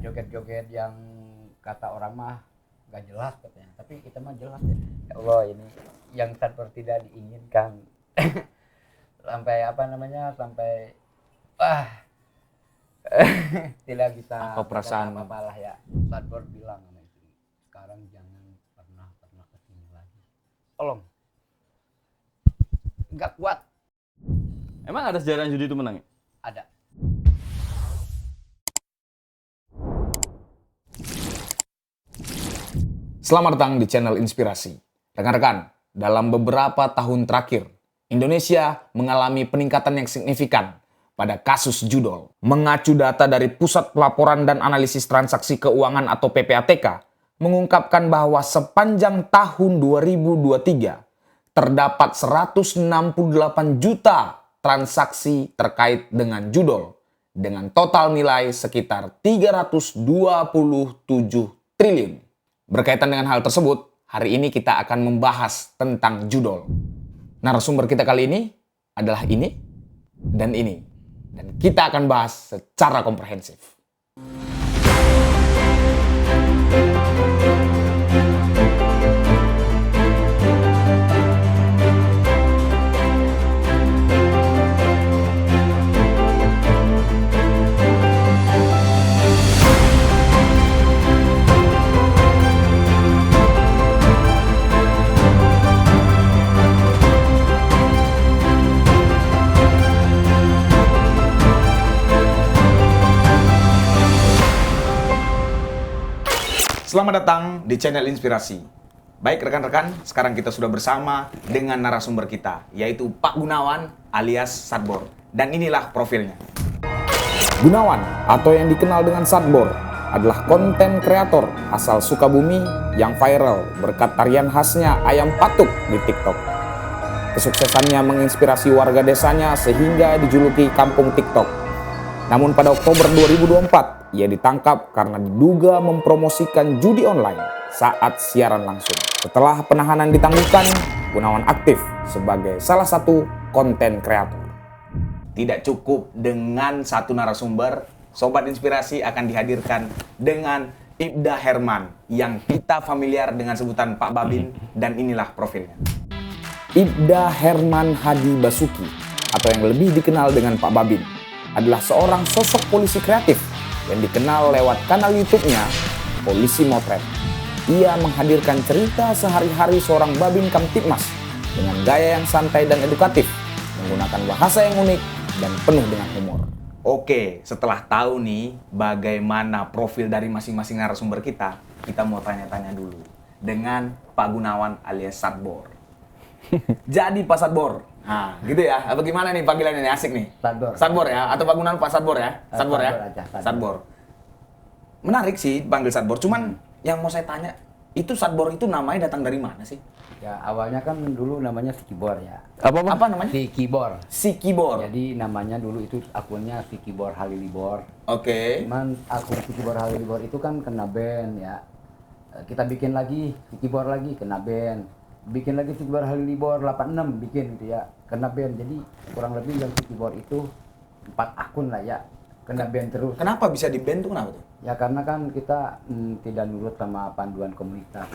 joget-joget yang kata orang mah nggak jelas katanya, tapi kita mah jelas ya. Ya Allah, ini yang seperti tidak diinginkan. Sampai apa namanya, sampai wah tidak bisa Apa perasaan? apa lah ya. Sadbor bilang sama istri, sekarang jangan pernah kesini lagi, tolong, nggak kuat. Emang ada sejarah judi itu menang ya? Ada. Selamat datang di channel Inspirasi. Rekan-rekan, dalam beberapa tahun terakhir, Indonesia mengalami peningkatan yang signifikan pada kasus judol. Mengacu data dari Pusat Pelaporan dan Analisis Transaksi Keuangan atau PPATK, mengungkapkan bahwa sepanjang tahun 2023, terdapat 168 juta transaksi terkait dengan judol, dengan total nilai sekitar 327 triliun. Berkaitan dengan hal tersebut, hari ini kita akan membahas tentang judol. Narasumber kita kali ini adalah ini dan ini. Dan kita akan bahas secara komprehensif. Selamat datang di channel Inspirasi. Baik rekan-rekan, sekarang kita sudah bersama dengan narasumber kita, yaitu Pak Gunawan alias Sadbor. Dan inilah profilnya. Gunawan, atau yang dikenal dengan Sadbor, adalah konten kreator asal Sukabumi yang viral berkat tarian khasnya ayam patuk di TikTok. Kesuksesannya menginspirasi warga desanya sehingga dijuluki Kampung TikTok. Namun pada Oktober 2024, ia ditangkap karena diduga mempromosikan judi online saat siaran langsung. Setelah penahanan ditangguhkan, Gunawan aktif sebagai salah satu konten kreator. Tidak cukup dengan satu narasumber, Sobat Inspirasi akan dihadirkan dengan Ibda Herman yang kita familiar dengan sebutan Pak Babin, dan inilah profilnya. Ibda Herman Hadi Basuki, atau yang lebih dikenal dengan Pak Babin, adalah seorang sosok polisi kreatif yang dikenal lewat kanal YouTube-nya Polisi Motret. Ia menghadirkan cerita sehari-hari seorang Babin Kamtibmas dengan gaya yang santai dan edukatif, menggunakan bahasa yang unik dan penuh dengan humor. Oke, setelah tahu nih bagaimana profil dari masing-masing narasumber kita mau tanya-tanya dulu dengan Pak Gunawan alias Sadbor. Jadi Pak Sadbor, nah gitu ya, apa gimana nih panggilannya nih, asik nih? Sadbor. Sadbor ya, atau Pak Gunawan Pak Sadbor ya? Sadbor ya? Aja, Sadbor. Menarik sih panggil Sadbor, cuman yang mau saya tanya, itu Sadbor itu namanya datang dari mana sih? Ya awalnya kan dulu namanya Sikibor ya. Apa namanya? Sikibor. Sikibor. Jadi namanya dulu itu akunnya Sikibor Halilibor. Oke. Cuman akun Sikibor Halilibor itu kan kena ban ya. Kita bikin lagi Sikibor lagi kena ban. Bikin lagi Sikibor Halilibor 86 bikin gitu ya. Kena ban. Jadi kurang lebih yang Sikibor itu 4 akun lah ya. Kena ban terus. Kenapa bisa di ban tuh, kenapa tuh? Ya karena kan kita tidak nurut sama panduan komunitas.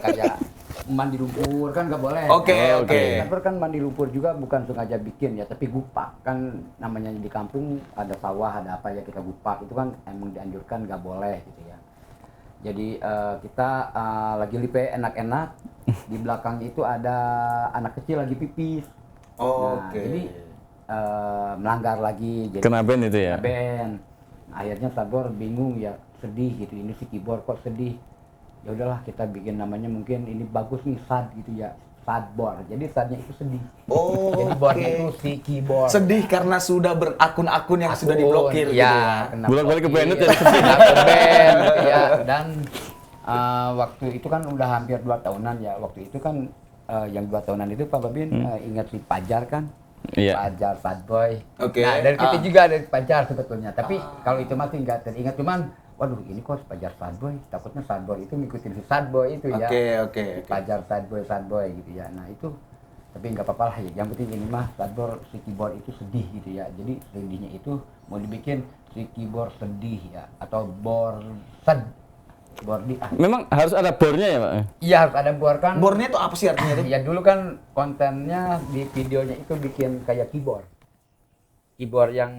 Kayak mandi lumpur kan nggak boleh. Oke. Tapi kan mandi lumpur juga bukan sengaja bikin ya, tapi gupak kan namanya di kampung ada sawah ada apa ya, kita gupak itu kan emang dianjurkan nggak boleh gitu ya. Jadi kita lagi lipe enak-enak, di belakang itu ada anak kecil lagi pipis. Nah, jadi melanggar lagi. Jadi Kena ban itu ya? Ben. Akhirnya Sadbor bingung ya, sedih gitu, ini Sikibor kok sedih. Ya udahlah kita bikin namanya, mungkin ini bagus nih Sad gitu ya, Sadbor. Jadi Sadnya itu sedih. Jadi bornya itu Sikibor. Sedih karena sudah berakun-akun yang sudah diblokir gitu ya. Bolak-balik ke banned ya? Ke ban gitu ya. Dan waktu itu kan udah hampir 2 tahunan ya. Waktu itu kan yang 2 tahunan itu Pak Babin ingat si Pajar kan? Iya. Pajar, Sadboy. Oke. Nah, dari kita juga ada Pajar sebetulnya. Tapi kalau itu masih nggak teringat, cuman waduh ini kok Pajar Sadboy. Takutnya Sadboy itu ngikutin si Sadboy itu ya. Oke. Pajar Sadboy gitu ya. Nah itu Tapi nggak apa-apa lah ya. Yang penting ini mah Sadbor si keyboard itu sedih gitu ya. Jadi sedihnya itu mau dibikin si keyboard sedih ya atau bor sed bordi ah. Memang harus ada bornya ya, Pak? Iya harus ada bor kan. Bornya itu apa sih artinya tuh? Ya dulu kan kontennya di videonya itu bikin kayak keyboard. Keyboard yang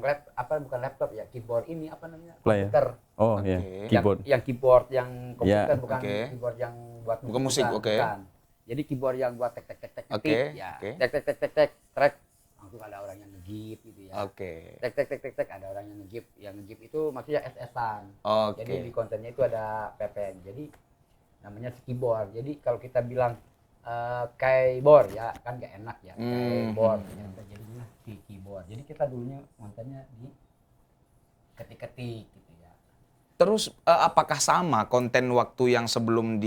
bukan laptop ya, keyboard ini apa namanya? Player. Komputer. Oh Oke. iya, Yang, keyboard. yang keyboard yang komputer Ya, bukan oke. keyboard yang buat Bukan musik, bukan, oke. bukan. Jadi keyboard yang buat tek tek tek tek Oke, ketik, ya. oke. Tek tek tek tek tek track langsung ada orang yang ngegip gitu ya. Oke. Tek tek tek tek tek ada orang yang ngegip. Yang ngegip itu maksudnya SS-an. Oke. Jadi di kontennya itu ada ppn. Jadi namanya si keyboard. Jadi kalau kita bilang keyboard ya kan gak enak ya. Keyboard. Jadinya si keyboard. Jadi kita dulunya kontennya di ketik-ketik gitu ya. Terus apakah sama konten waktu yang sebelum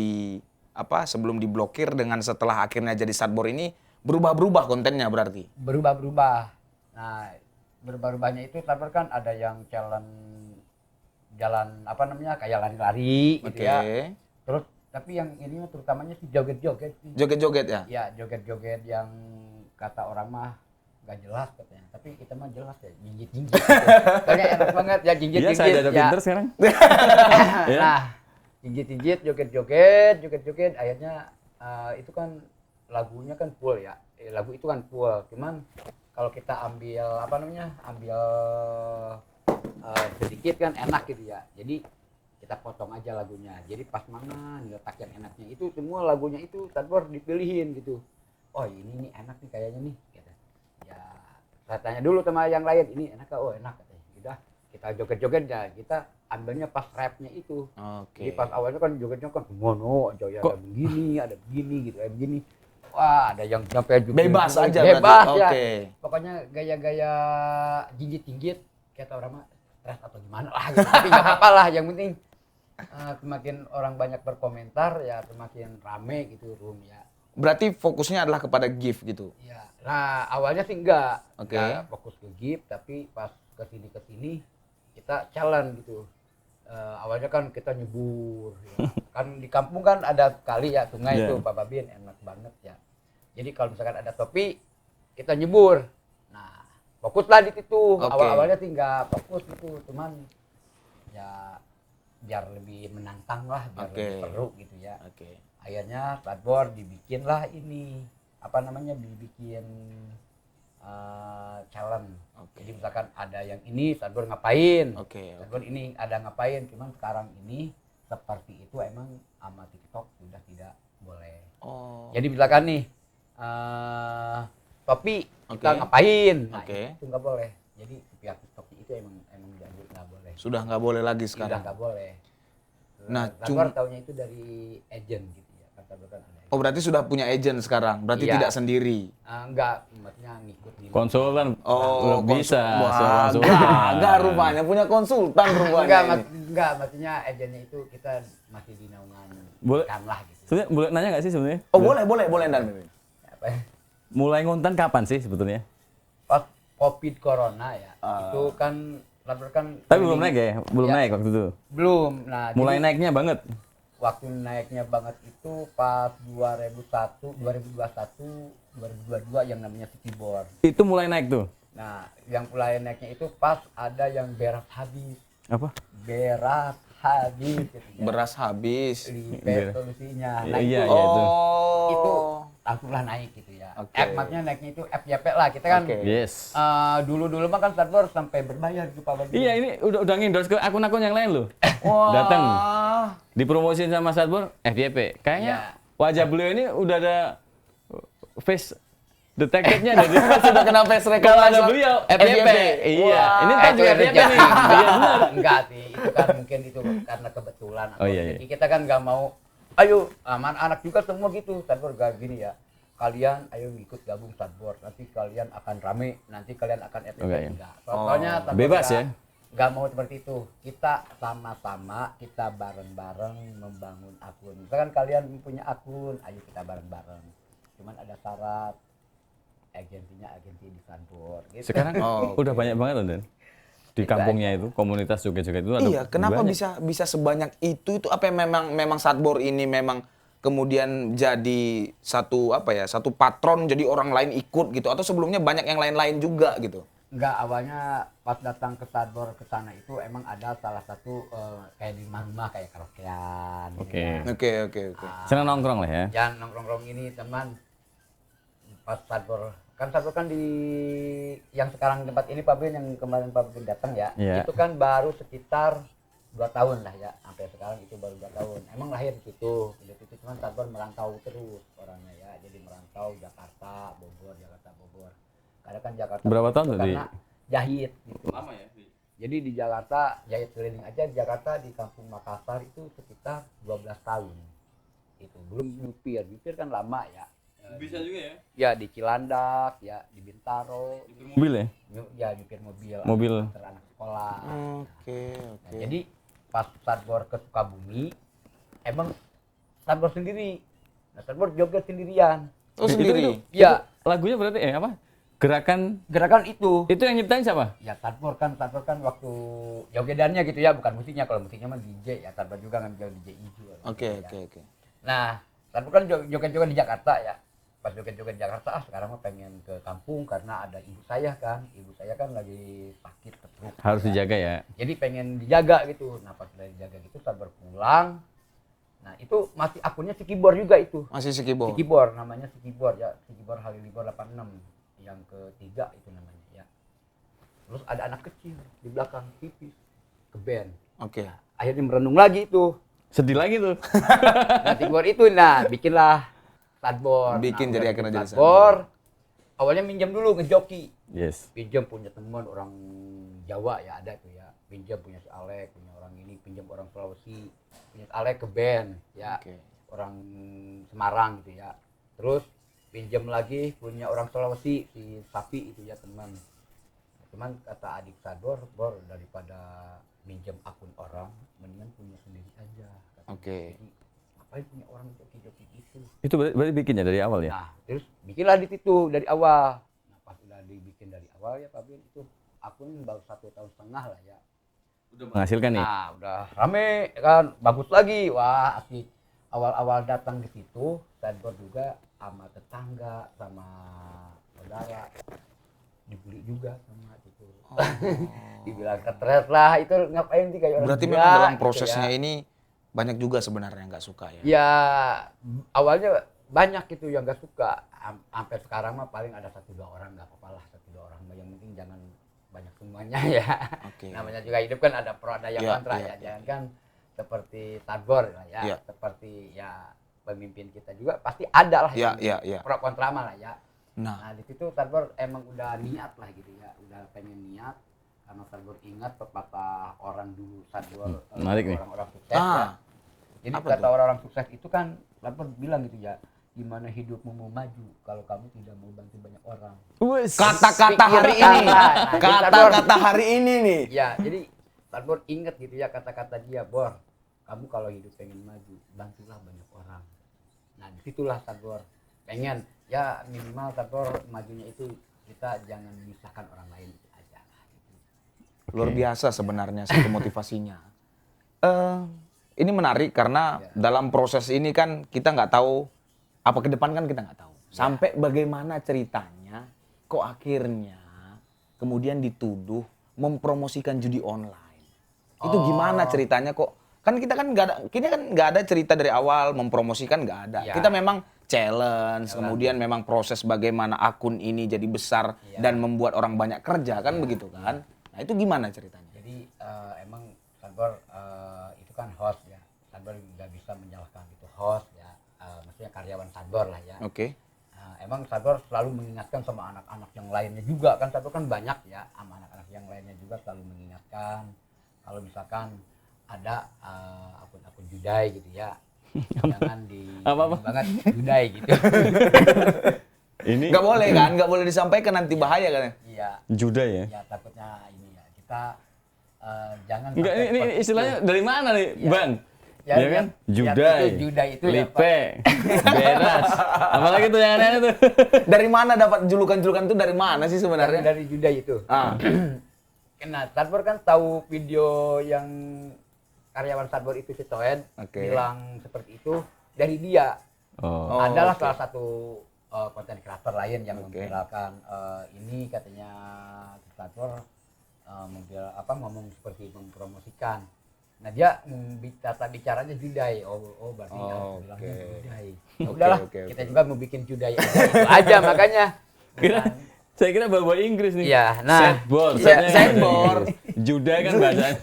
diblokir dengan setelah akhirnya jadi Sadbor ini berubah-berubah kontennya berarti? Berubah-berubah. Nah, berubah-ubahnya itu Sadbor kan ada yang jalan kayak lari-lari gitu ya. Terus tapi yang ini terutamanya sih joget-joget sih. Joget-joget ya? Ya, joget-joget yang kata orang mah gak jelas katanya. Tapi kita mah jelas ya, jinjit-jinjit. Gitu. Soalnya enak banget ya jinjit-jinjit. Iya, saya ada ya. pinter sekarang. Ya. Nah, jinjit-jinjit, joget-joget, akhirnya itu kan lagunya kan full ya. Lagu itu kan full. Cuman kalau kita ambil sedikit kan enak gitu ya. Jadi kita potong aja lagunya. Jadi pas mana letak yang enaknya itu semua lagunya itu Sadbor dipilihin gitu. Oh ini nih enak nih kayaknya nih. Gitu. Ya saya tanya dulu sama yang lain ini enak gak? Oh enak katanya. Udah kita joget-joget ya kita ambilnya pas rapnya itu. Oke. Jadi pas awalnya kan jogetnya kan mono aja ya ada begini gitu kayak begini. Wah ada yang sampai joget Bebas aja bebas berarti. ya. Oke. Pokoknya gaya-gaya jinjit-jinjit kata orang mah stres atau gimana lah gitu. Tapi nggak apa-apa lah yang penting semakin orang banyak berkomentar ya semakin rame gitu room ya. Berarti fokusnya adalah kepada gift gitu. Ya. Nah awalnya sih enggak fokus ke gift tapi pas kesini kita challenge gitu. Awalnya kan kita nyebur ya. Kan di kampung kan ada kali ya sungai itu Pak Babin enak banget ya. Jadi kalau misalkan ada topi kita nyebur. Nah fokuslah di situ. Awalnya sih enggak fokus gitu cuman ya biar lebih menantang lah, biar lebih seru gitu ya. Akhirnya Sadbor dibikinlah ini, dibikin challenge. Jadi misalkan ada yang ini Sadbor ngapain, Sadbor ini ada ngapain, cuman sekarang ini seperti itu emang sama TikTok sudah tidak boleh. Jadi misalkan nih, topi kita ngapain, nah itu nggak boleh. Jadi pihak TikTok itu emang nggak boleh. Sudah nggak boleh lagi sekarang. Sudah nggak boleh. Nah, Sadbor taunya itu dari agent gitu ya. Sadbor kan ada. Oh berarti sudah punya agent sekarang, berarti tidak sendiri. Enggak, maksudnya ngikut di Konsultan. Oh, bisa. Enggak rupanya punya konsultan rupanya. Enggak, maksudnya agennya itu kita masih di naungan Boleh. lah gitu. Sebenarnya boleh nanya nggak sih sebenarnya? Oh boleh Dan. Apa ya? Mulai ngonten kapan sih sebetulnya? Pas Covid Corona ya, itu kan Sadbor kan. Tapi belum naik ya? Belum naik waktu itu? Belum. Nah, mulai jadi, naiknya banget? Waktu naiknya banget itu pas 2021, 2022 yang namanya keyboard. Itu mulai naik tuh? Nah, yang mulai naiknya itu pas ada yang beras habis. Apa? Beras habis. Gitu ya. Beras habis. Di solusinya. Nah, iya, itu langsunglah naik gitu ya. Maksudnya naiknya itu FYP lah. Kita kan dulu mah kan Sadbor sampai berbayar gitu Pak Bagi. Iya, ini udah ngendorse ke akun-akun yang lain loh. Datang. Dipromosin sama Sadbor FYP. Kayaknya wajah beliau ini udah ada face detected-nya dari sudah kena face recognition. Kalau ada beliau FYP. Iya, ini kan juga FYP nih. Iya benar. Enggak sih, itu kan mungkin itu karena kebetulan. Iya. Jadi kita kan nggak mau ayo anak juga semua gitu Sadbor gak gini ya. Kalian ayo ikut gabung Sadbor, nanti kalian akan rame, nanti kalian akan FYP enggak. Soalnya bebas ya. Nggak mau seperti itu. Kita sama-sama, kita bareng-bareng membangun akun. Misalkan kalian punya akun, ayo kita bareng-bareng. Cuman ada syarat, agensinya agensi di Sadbor. Gitu. Sekarang udah banyak banget loh, Dan. Di kampungnya itu, komunitas joget-joget itu ada. Iya, kenapa banyak. bisa sebanyak itu? Itu apa yang memang Sadbor ini memang kemudian jadi satu patron, jadi orang lain ikut gitu, atau sebelumnya banyak yang lain-lain juga gitu? Enggak, awalnya pas datang ke Sadbor ke sana itu emang ada salah satu kayak di rumah kayak karaokean. Oke. Oke. Senang nongkrong lah ya. Yang nongkrong ini teman pas Sadbor kan di yang sekarang tempat ini Pak Bin, yang kemarin Pak Bin datang ya, Iya. itu kan baru sekitar 2 tahun lah ya, sampai sekarang itu baru 2 tahun. Emang lahir di situ cuman Sadbor merantau terus orangnya ya, jadi merantau Jakarta, Bogor, Karena kan Jakarta Berapa tahun tuh karena jahit gitu. Lama ya. Jadi di Jakarta jahit keliling aja di Jakarta, di Kampung Makassar itu sekitar 12 tahun. Itu belum nyupir kan lama ya. Bisa juga ya. Ya di Cilandak, ya di Bintaro, Mobil ya? ya nyupir mobil. Mobil. Antar anak sekolah. Oke. Nah, jadi pas Sadbor ke Sukabumi, emang Sadbor sendiri. Nah, Sadbor joget sendirian. Oh, sendiri? Ya, Lagunya berarti apa? gerakan itu. Itu yang nyiptain siapa? Ya Sadbor kan waktu jogedannya gitu ya, bukan musiknya. Kalau musiknya mah DJ ya, Sadbor juga ngambil DJ Ijo. Oke. Nah, Sadbor kan joget-joget di Jakarta ya. Pas joget-joget di Jakarta, sekarang mah pengen ke kampung karena ada ibu saya kan. Ibu saya kan lagi sakit stroke. Harus dijaga ya. Jadi pengen dijaga gitu. Nah, pas udah dijaga gitu Sadbor pulang. Nah, itu masih akunnya Sikibor juga itu. Masih Sikibor. Sikibor, namanya Sikibor ya. Sikibor Halilibor 86. Yang ketiga itu namanya ya. Terus ada anak kecil di belakang pipis ke band. Oke. Akhirnya merenung lagi itu. Sedih lagi tuh. Nah, Sikibor itu bikinlah Sadbor. Bikin jadi akhirnya jadi Sadbor. Awalnya minjam dulu ngejoki. Yes. Pinjam punya teman orang Jawa ya, ada tuh ya. Pinjam punya si Alek, punya orang ini, pinjam orang Sulawesi, punya Alek ke band ya. Oke. Orang Semarang gitu ya. Terus pinjam lagi punya orang Sulawesi, si Sapi itu ya teman. Cuman kata adik Sadbor, Bor, daripada minjam akun orang, mendingan punya sendiri aja. Oke. Jadi, ngapain punya orang joki-joki gitu. Itu berarti bikinnya dari awal ya? Nah, terus bikinlah di situ dari awal. Nah, pas udah dibikin dari awal ya Pak Bin, itu akun baru 1,5 tahun lah ya. Udah menghasilkan nih. Nah, udah rame kan, bagus lagi. Wah, asik. Awal-awal datang di situ, Sadbor juga sama tetangga, sama saudara dibully juga sama gitu. Dibilang stres lah, itu ngapain sih kayak orang Berarti gila, memang dalam gitu prosesnya ya. ini banyak juga sebenarnya yang nggak suka ya? Ya awalnya banyak gitu yang nggak suka. Sampai sekarang mah paling ada 1-2 orang, nggak apa-apa lah 1-2 orang. Yang penting jangan banyak semuanya ya. Oke. Namanya juga hidup kan ada pro ada yang Iya, kontra iya, ya. Jangan kan seperti Sadbor lah ya. Iya. Seperti ya pemimpin kita juga pasti ada lah Iya, yang iya. pro kontra mah lah ya. Nah, Nah di situ Sadbor emang udah niat lah gitu ya. Udah pengen niat karena Sadbor ingat pepatah orang dulu Sadbor menarik nih. orang-orang sukses ya. Jadi Apa kata tuh? orang-orang sukses itu kan Sadbor bilang gitu ya, gimana hidupmu mau maju kalau kamu tidak mau bantu banyak orang. kata-kata hari ini. Nah, Kata-kata hari ini nih. Ya, jadi Sadbor ingat gitu ya kata-kata dia, Bor. Kamu kalau hidup pengen maju, bantulah banyak orang. Nah, disitulah Sadbor pengen ya minimal Sadbor majunya itu kita jangan memisahkan orang lain itu aja lah. Gitu. Luar biasa sebenarnya satu motivasinya. Ini menarik karena dalam proses ini kan kita nggak tahu apa ke depan, kan kita nggak tahu. Sampai bagaimana ceritanya kok akhirnya kemudian dituduh mempromosikan judi online. Itu gimana ceritanya kok? Kan kita kan nggak ada cerita dari awal mempromosikan, nggak ada. Ya. Kita memang challenge, kemudian memang proses bagaimana akun ini jadi besar dan membuat orang banyak kerja kan begitu kan? Nah itu gimana ceritanya? Jadi emang Sadbor itu kan host ya. Sadbor nggak bisa menyalahkan itu host ya. Maksudnya karyawan Sadbor lah ya. Oke. Emang Sadbor selalu mengingatkan sama anak-anak yang lainnya juga kan. Sadbor kan banyak ya, sama anak-anak yang lainnya juga selalu mengingatkan kalau misalkan ada akun-akun judai gitu ya, jangan Apa-apa? banget judai gitu. Ini Nggak boleh kan? Nggak boleh disampaikan, nanti bahaya kan? Iya, juda ya? ya takutnya ini ya kita jangan. Enggak, sampai ini seperti istilahnya itu. dari mana nih, Ya. Bang? Ya, Ya kan? ya, Judai, itu judai itu ya, lipe, beras. Apalagi tuh yang aneh-aneh tuh. Dari mana dapat julukan-julukan itu, dari mana sih sebenarnya? dari judai itu. Ah, Nah, Sadbor kan tahu video yang karyawan Sadbor itu si Toen Oke. bilang seperti itu. dari dia. Oh. Adalah oke. salah satu konten kreator lain yang Oke. memviralkan ini katanya kreator ngomong seperti mempromosikan. Nah dia tata bicaranya judai. Oh berarti Oh, bilangnya oke. judai. Ya udahlah, Oke, kita oke. juga mau bikin judai itu aja makanya. Saya kira bawa Inggris nih. Iya, nah. Sadboard. Iya, Sadnya sadboard. bahasa Inggris. Juda kan bahasanya.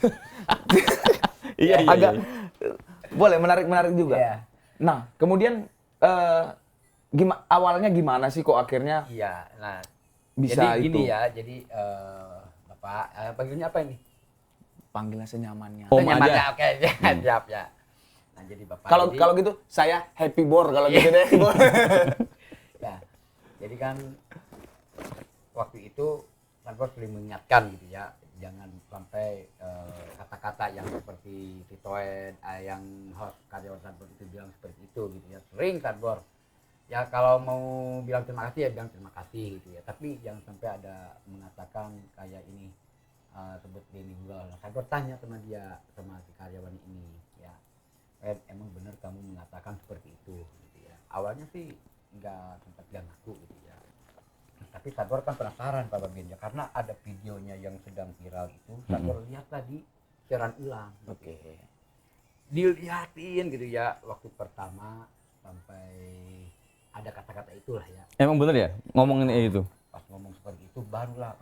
Iya, iya. Agak iya. boleh menarik juga. Iya. Nah, kemudian awalnya gimana sih kok akhirnya Iya, nah bisa jadi itu? gini ya, jadi Bapak panggilnya apa ini? Panggilan senyamannya. Om Nyaman aja. ya, oke, siap ya. Nah jadi Bapak. Kalau jadi- kalau gitu saya Happy Bor kalau gitu deh. Ya, jadi kan waktu itu Sanbor sering mengingatkan gitu ya, jangan sampai kata-kata yang seperti Titoed, yang host karyawan Sanbor itu bilang seperti itu gitu ya. Sering Sanbor. Ya kalau mau bilang terima kasih ya bilang terima kasih gitu ya. Tapi jangan sampai ada mengatakan kayak ini sebut Denny Google. Sanbor tanya sama dia, sama si karyawan ini ya. Emang benar kamu mengatakan seperti itu gitu ya. Awalnya sih nggak sempat dia ngaku gitu ya. Tapi Sanbor kan penasaran Pak Babin ya, karena ada videonya yang sedang viral itu. Sanbor lihat tadi siaran ulang. Oke. Dilihatin gitu ya waktu pertama sampai ada kata-kata itulah ya. Emang bener ya ngomongin itu? Pas ngomong seperti itu barulah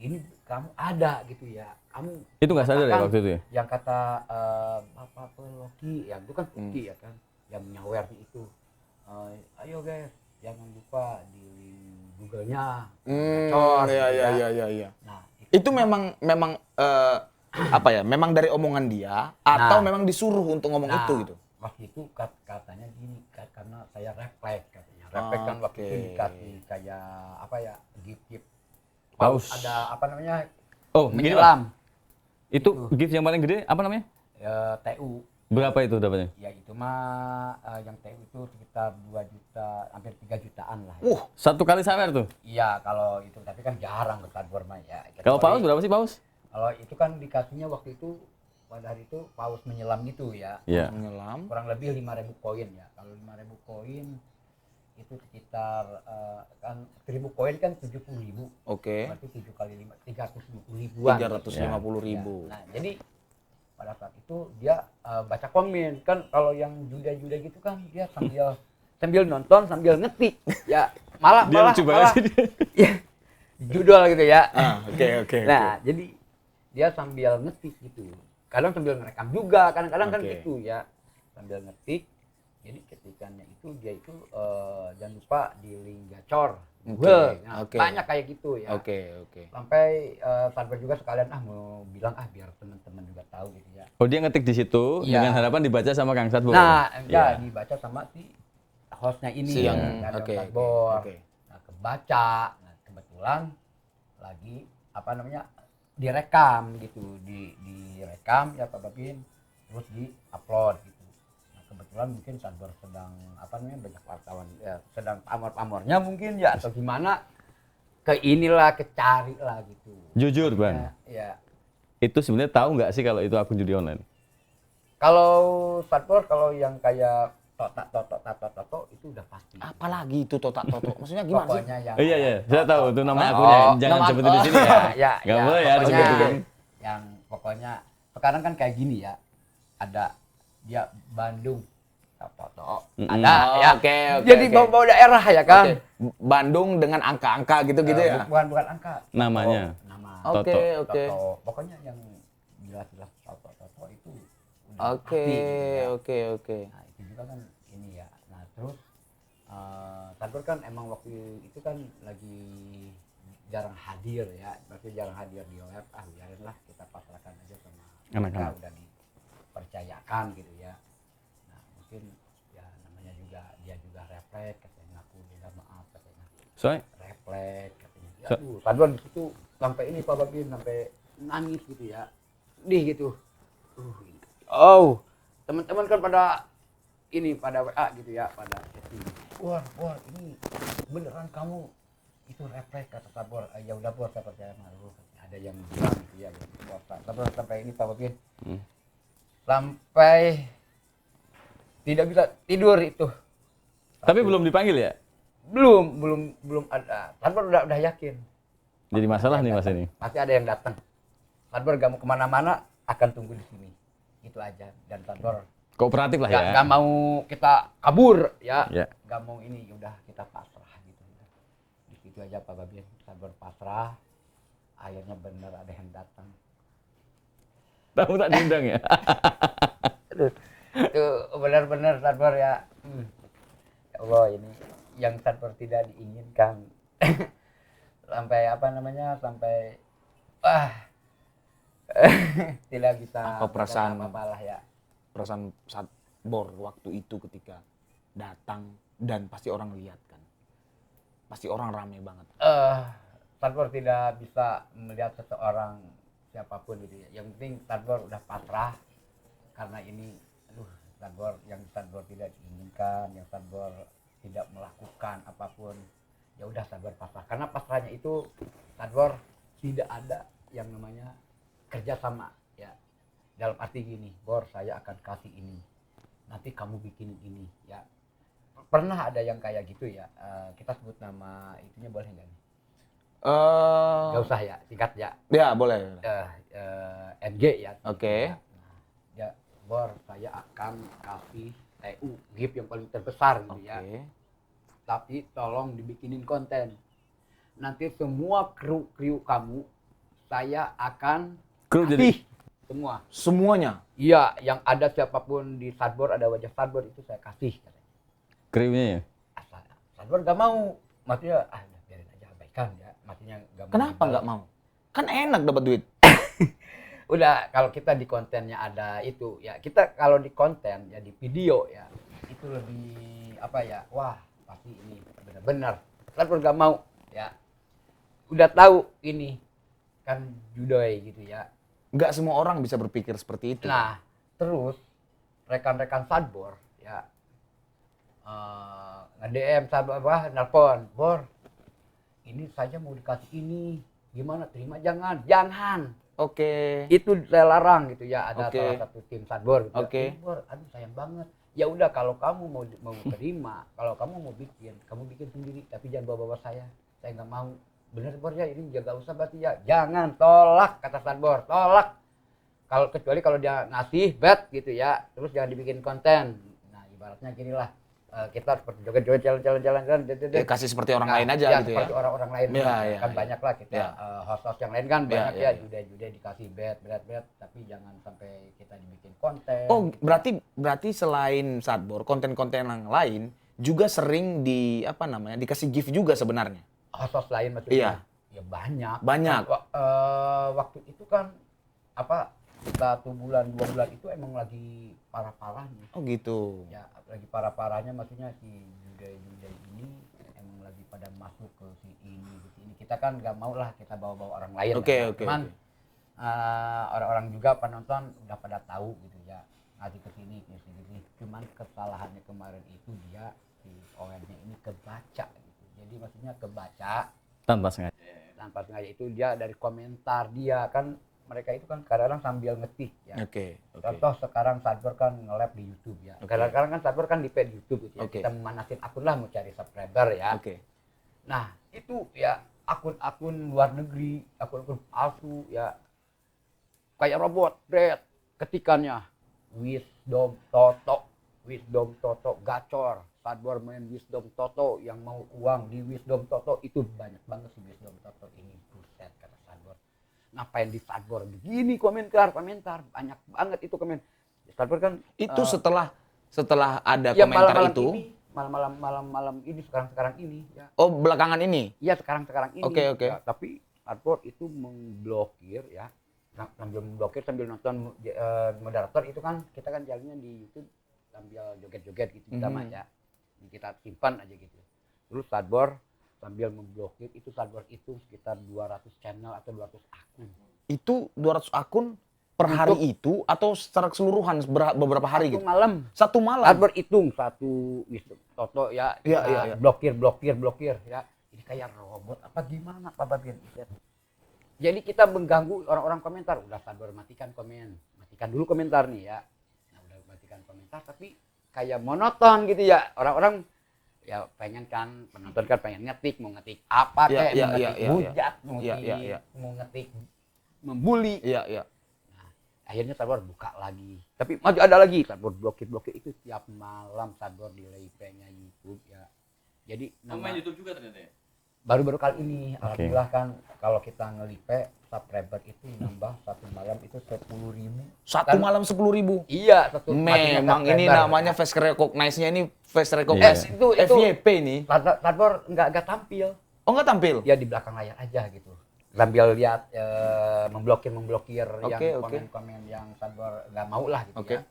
ini kamu ada gitu ya. Kamu Itu nggak sadar ya katakan waktu itu ya? yang kata Bapak Peloki, yang itu kan Peloki ya kan, yang nyawer itu. Ayo guys, jangan lupa di link Google-nya. Gacor, Iya gitu ya. iya. Nah, Itu memang apa ya? Memang dari omongan dia atau Nah. memang disuruh untuk ngomong Nah, itu gitu? waktu itu katanya gini, karena saya refleks katanya. Refleks kan waktu itu Oke. dikasih kayak apa ya, gift-gift. Paus. Ada apa namanya? Oh, gini Pak. Menyelam. Itu gift yang paling gede apa namanya? TU. Berapa itu dapatnya? Ya itu mah yang TU itu sekitar 2 juta, hampir 3 jutaan lah. Ya. Satu kali sawer tuh. Iya kalau itu, tapi kan jarang ke Sanbor mah ya. Kalau paus Kecuali- berapa sih paus? Kalau itu kan dikasihnya waktu itu pada hari itu paus menyelam gitu ya. Iya. Menyelam. Kurang lebih 5.000 koin ya. Kalau 5.000 koin itu sekitar kan 1.000 koin kan 70.000. Oke. Berarti 7 kali 5 350 ribuan. 350.000. Nah, jadi pada saat itu dia baca komen kan, kalau yang juda-juda gitu kan dia sambil nonton sambil ngetik. Ya, malah Dia lucu banget sih dia. Ya, judul gitu ya. Oke. Nah, jadi dia sambil ngetik gitu. Kadang sambil ngerekam juga, kadang-kadang kan Oke. gitu ya. Sambil ngetik. Jadi ketikannya itu dia itu jangan lupa di link Gacor. Google. Nah, oke. banyak kayak gitu ya. Oke. Sampai Sanbor juga sekalian mau bilang biar teman-teman juga tahu gitu ya. Oh, dia ngetik di situ Iya. dengan harapan dibaca sama Kang Sadbor. Nah, enggak Iya. dibaca sama si hostnya ini Si yang Gacor oke. Sanbor. Oke. Nah, kebaca. Nah, kebetulan lagi apa namanya? Direkam gitu, direkam ya Pak Babin, terus di-upload gitu. Nah, kebetulan mungkin Sanbor sedang apa namanya, banyak wartawan ya, sedang pamor-pamornya mungkin ya atau gimana, kecari lah gitu. Jujur, Bang. Ya. Itu sebenarnya tahu nggak sih kalau itu akun judi online? Kalau Sanbor kalau yang kayak toto itu udah pasti. Apalagi itu Totak Toto? Maksudnya gimana sih? Pokoknya yang Iya, saya tahu itu nama Oh, akunnya. Jangan nama- sebutin di sini ya. Nggak boleh ya pokoknya disebut-sebutin. yang pokoknya sekarang kan kayak gini ya, ada dia Bandung Toto ada ya. Oke. Jadi bawa daerah ya kan. Oke. Bandung dengan angka-angka gitu ya? Bukan angka. Namanya. Nama. Oke, Toto. oke. Toto. Pokoknya yang jelas-jelas Toto itu udah Oke, pasti gitu ya. oke. Nah itu juga kan ini ya. Nah terus Sanbor kan emang waktu itu kan lagi jarang hadir ya. Berarti jarang hadir di web. Biarinlah kita pasrahkan aja sama Anak-anak. mereka, udah dipercayakan gitu ya. Nah mungkin ya namanya juga dia juga refleks, katanya ngaku minta maaf katanya. Soalnya Refleks katanya. Ya, aduh, Sanbor di situ sampai ini Pak Babin sampai nangis gitu ya. Sedih gitu. Teman-teman kan pada ini pada WA gitu ya, pada chatting. Wah, ini beneran kamu itu refleks kata Sanbor. Ya udah Bor, saya percaya sama lu. Ada yang bilang gitu ya, sampai ini Pak Babin. Sampai Tidak bisa tidur itu. Tapi belum dipanggil ya? Belum ada. Sadbor udah yakin. Jadi masalah nih Mas ini. Pasti ada yang datang. Sadbor gak mau kemana-mana, akan tunggu di sini. Itu aja. Dan Sadbor Kooperatif lah ya. gak mau kita kabur ya. Ya. Gak mau ini, udah kita pasrah gitu. Di situ aja Pak Babin. Sadbor pasrah. Akhirnya benar ada yang datang. Tamu tak diundang ya? Itu benar-benar Sadbor ya. Ya Allah, ini yang Sadbor tidak diinginkan. Sampai sampai tidak bisa Apa perasaan apa-apalah ya. perasaan Sadbor waktu itu ketika datang dan pasti orang lihat kan? Pasti orang rame banget. Sadbor tidak bisa melihat seseorang siapapun gitu ya. Yang penting Sadbor udah pasrah karena ini yang Sadbor tidak diinginkan, yang Sadbor tidak melakukan apapun. Ya udah Sadbor pasrah. Karena pasrahnya itu Sadbor tidak ada yang namanya kerjasama ya. Dalam arti gini, Bor saya akan kasih ini. Nanti kamu bikin ini ya. Pernah ada yang kayak gitu ya. Kita sebut nama itunya boleh nggak nih? Gak usah ya, singkat ya. Ya boleh. MG ya. Oke. Nah, ya, Bor, saya akan kasih TU gift yang paling terbesar gitu ya. Tapi tolong dibikinin konten. Nanti semua kru kamu saya akan Kru kasih jadi semua. Semuanya. Iya, yang ada siapapun di Sadbor, ada wajah Sadbor itu saya kasih. krunya ya? Sadbor gak mau, maksudnya biarin aja abaikan ya. Maksudnya gak mau. Kenapa nggak mau? Kan enak dapat duit. Udah, kalau kita di kontennya ada itu ya, kita kalau di konten ya di video ya itu lebih wah pasti ini benar-benar Sadbor gak mau ya, udah tahu ini kan judoy gitu ya. Nggak semua orang bisa berpikir seperti itu. Nah terus rekan-rekan Sadbor ya nge-DM Sadbor nelpon, Bor ini saja mau dikasih ini, gimana terima? Jangan. Oke. Itu saya larang gitu ya, ada Oke. salah satu tim Sadbor gitu. Oke. Bor, aduh sayang banget. Ya udah kalau kamu mau terima, kalau kamu mau bikin, kamu bikin sendiri, tapi jangan bawa-bawa saya nggak mau. Bener Bor ya, ini jaga usah berarti ya. Jangan, tolak kata Sadbor, tolak. Kecuali kalau dia ngasih bet gitu ya, terus jangan dibikin konten. Nah ibaratnya gini lah, kita seperti joget-joget jalan-jalan Kasih seperti orang lain aja gitu ya. Seperti orang-orang lain kan banyak lah kita host-host yang lain kan banyak ya. Jude dikasih bet tapi jangan sampai kita dibikin konten. Oh, berarti selain Sadbor, konten-konten yang lain juga sering dikasih gift juga sebenarnya. Host lain maksudnya. Iya. Ya banyak. Banyak. Waktu itu kan 1 bulan 2 bulan itu emang lagi parah-parahnya. Oh gitu. Ya lagi parah-parahnya, maksudnya si Jude ini emang lagi pada masuk ke si ini. Kita kan nggak mau lah kita bawa-bawa orang lain. Cuman orang-orang juga penonton udah pada tahu gitu ya, ngasih ke sini. Cuman kesalahannya kemarin itu dia si ON-nya ini kebaca gitu. Jadi maksudnya kebaca Tanpa sengaja itu dia dari komentar dia kan, mereka itu kan kadang-kadang sambil ngetik ya. Contoh sekarang Sadbor kan nge-live di YouTube ya. Kadang-kadang kan Sadbor kan di paid YouTube gitu ya. Kita memanasin akun lah mau cari subscriber ya. Nah itu ya akun-akun luar negeri, akun-akun palsu ya, kayak robot, ketikannya Wisdom Toto gacor. Sadbor main Wisdom Toto, yang mau uang di Wisdom Toto itu banyak banget sih Wisdom Toto ini. Buset kata Sadbor. Ngapain di Sadbor begini komentar banyak banget itu komen. Sadbor kan itu setelah ada komentar itu malam ini sekarang ini ya. Oh, belakangan ini? Iya, sekarang ini. Oke. Ya, tapi Sadbor itu memblokir ya. Sambil memblokir sambil nonton moderator itu kan, kita kan jalannya di YouTube sambil joget-joget gitu sama ya. Kita simpan aja gitu. Terus Sadbor sambil memblokir itu, Sadbor itu sekitar 200 channel atau 200 akun. Itu 200 akun per hari itu atau secara keseluruhan beberapa hari gitu? Satu malam. Sadbor hitung satu Toto ya. Iya. Blokir ya. Ini kayak robot apa gimana Pak Babin? Jadi kita mengganggu orang-orang komentar. Udah Sadbor matikan dulu komentar nih ya. Nah udah matikan komentar, tapi kayak monoton gitu ya. Orang-orang ya pengen kan, penonton kan pengen ngetik, mau ngetik apa kayak mau ngetik hujat, mau ngetik membuli. Iya. Akhirnya Sadbor buka lagi, tapi masih ada lagi. Sadbor blokir itu tiap malam Sadbor di live-nya YouTube ya. Jadi main YouTube juga ternyata ya? Baru-baru kali ini, alhamdulillah kan kalau kita ngelipe subscriber itu nambah satu malam itu 10.000. Satu malam 10.000. Iya, Memang ini namanya face recognize-nya ini face recognize. Itu FYP nih. Sadbor nggak tampil. Oh, nggak tampil? Ya di belakang layar aja gitu. Sambil lihat memblokir yang komen-komen yang Sadbor nggak mau lah gitu ya.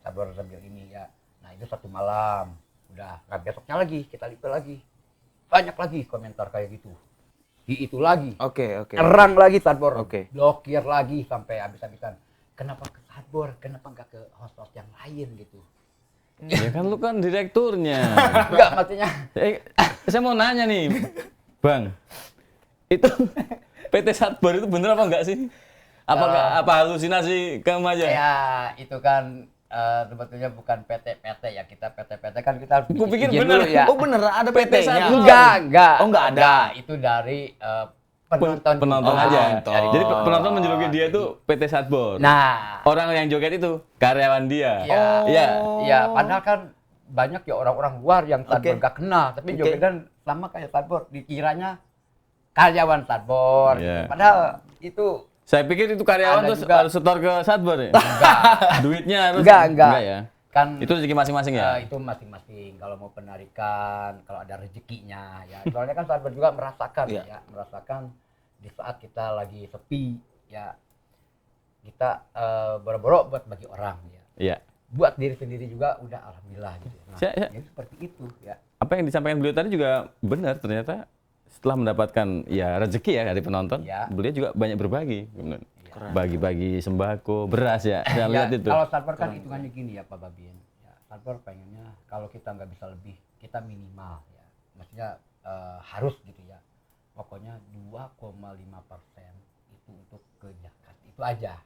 Sadbor sambil ini ya. Nah itu satu malam. Udah, nah besoknya lagi kita lipe lagi. Banyak lagi komentar kayak gitu. Di itu lagi. Oke. Erang lagi Sadbor. Blokir lagi sampai habis-habisan. Kenapa ke Sadbor? Kenapa nggak ke host-host yang lain gitu? Ya kan lu kan direkturnya. Enggak, maksudnya. Saya mau nanya nih, Bang. Itu PT Sadbor itu bener apa enggak sih? Apa halusinasi kamu aja? Ya, itu kan sebetulnya bukan PT ya. Kita PT kan kita harus Gua pikir izin bener. dulu ya. Oh, bener ada PT-nya. Enggak. Oh, enggak ada. Itu dari penonton aja. Dari Jadi penonton menjuluki dia itu PT Sadbor. Nah, Orang yang joget itu karyawan dia. Iya, padahal kan banyak ya orang-orang luar yang Sadbor gak kenal, tapi joget kan sama kayak Sadbor, dikiranya karyawan Sadbor. Padahal itu saya pikir itu karyawan terus harus setor ke Sadbor ya? Enggak. Duitnya harus enggak ya? Kan itu rezeki masing-masing ya? Itu masing-masing. Kalau mau penarikan, kalau ada rezekinya ya. Soalnya kan Sadbor juga merasakan merasakan di saat kita lagi sepi ya. Kita boro-boro buat bagi orang ya. Iya. Buat diri sendiri juga udah alhamdulillah gitu. Nah, jadi seperti itu ya. Apa yang disampaikan beliau tadi juga benar ternyata. Setelah mendapatkan ya rezeki ya dari penonton, beliau juga banyak berbagi. Bagi-bagi sembako, beras ya. Saya lihat itu. Kalau Sadbor kan hitungannya gini ya Pak Babin. Ya, Sadbor pengennya kalau kita nggak bisa lebih, kita minimal ya. Maksudnya harus gitu ya. Pokoknya 2,5% itu untuk ke zakat. Itu aja.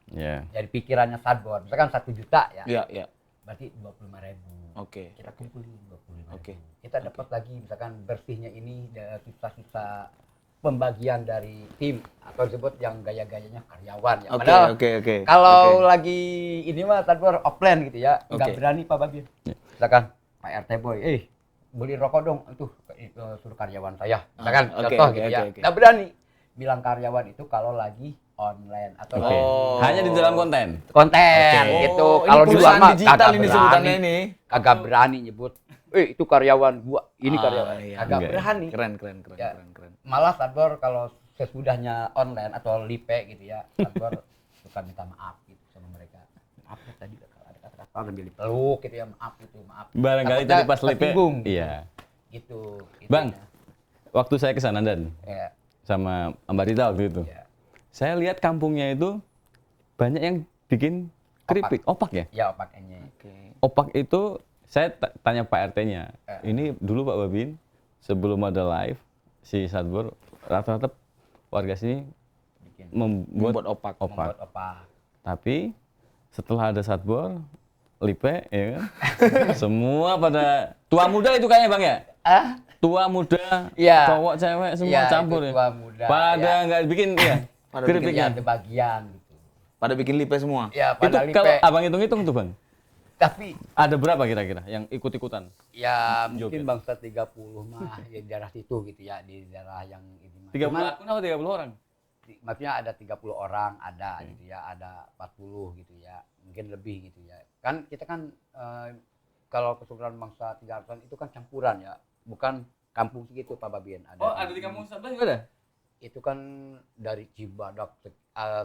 Jadi pikirannya Sadbor. Misalkan 1 juta ya. Iya. Berarti 25.000. Kita kumpulin 25.000. Kita dapat lagi misalkan bersihnya ini sisa-sisa pembagian dari tim atau disebut yang gaya-gayanya karyawan ya. Padahal kalau lagi ini mah Sadbor offline gitu ya, nggak berani Pak Babin. Misalkan Pak RT Boy, beli rokok dong, itu suruh karyawan saya. Misalkan contoh gitu ya, nggak berani bilang karyawan itu kalau lagi online atau hanya di dalam konten gitu. Kalau di luar mah digital ini sebutannya ini. Kagak berani nyebut itu karyawan gua, ini karyawan. Agak berani. Keren. Malah Sadbor kalau sesudahnya online atau lipe gitu ya, Sadbor suka minta maaf gitu sama mereka. Maaf ya tadi kalau ada kata-kata sambil dipeluk gitu ya, maaf. Barangkali tadi pas lipe. Iya. Gitu. Bang, waktu saya ke sana dan sama Mbak Rita waktu itu. Saya lihat kampungnya itu banyak yang bikin keripik, opak ya? Ya, opaknya. Opak itu saya tanya Pak RT-nya. Ini dulu Pak Babin sebelum ada live si Sadbor rata-rata warga sini membuat opak. Tapi setelah ada Sadbor, lipe ya kan. Semua pada tua muda itu kayaknya Bang ya? Tua muda, cowok cewek semua campur ya. Tua muda. Pada nggak bikin keripiknya ada bagian gitu. Pada bikin lipe semua. Ya, itu pada lipe. Kalau Abang hitung-hitung tuh Bang. Tapi ada berapa kira-kira yang ikut-ikutan? Ya mungkin bangsa 30 mah ya di daerah situ gitu ya, di daerah yang ini mah. 30 akun atau 30 orang? Maksudnya ada 30 orang, ada gitu ya, ada 40 gitu ya, mungkin lebih gitu ya. Kan kita kan kalau keseluruhan bangsa 300-an itu kan campuran ya, bukan kampung segitu Pak Babin. Ada di kampung sebelah juga ada? Itu kan dari Cibadak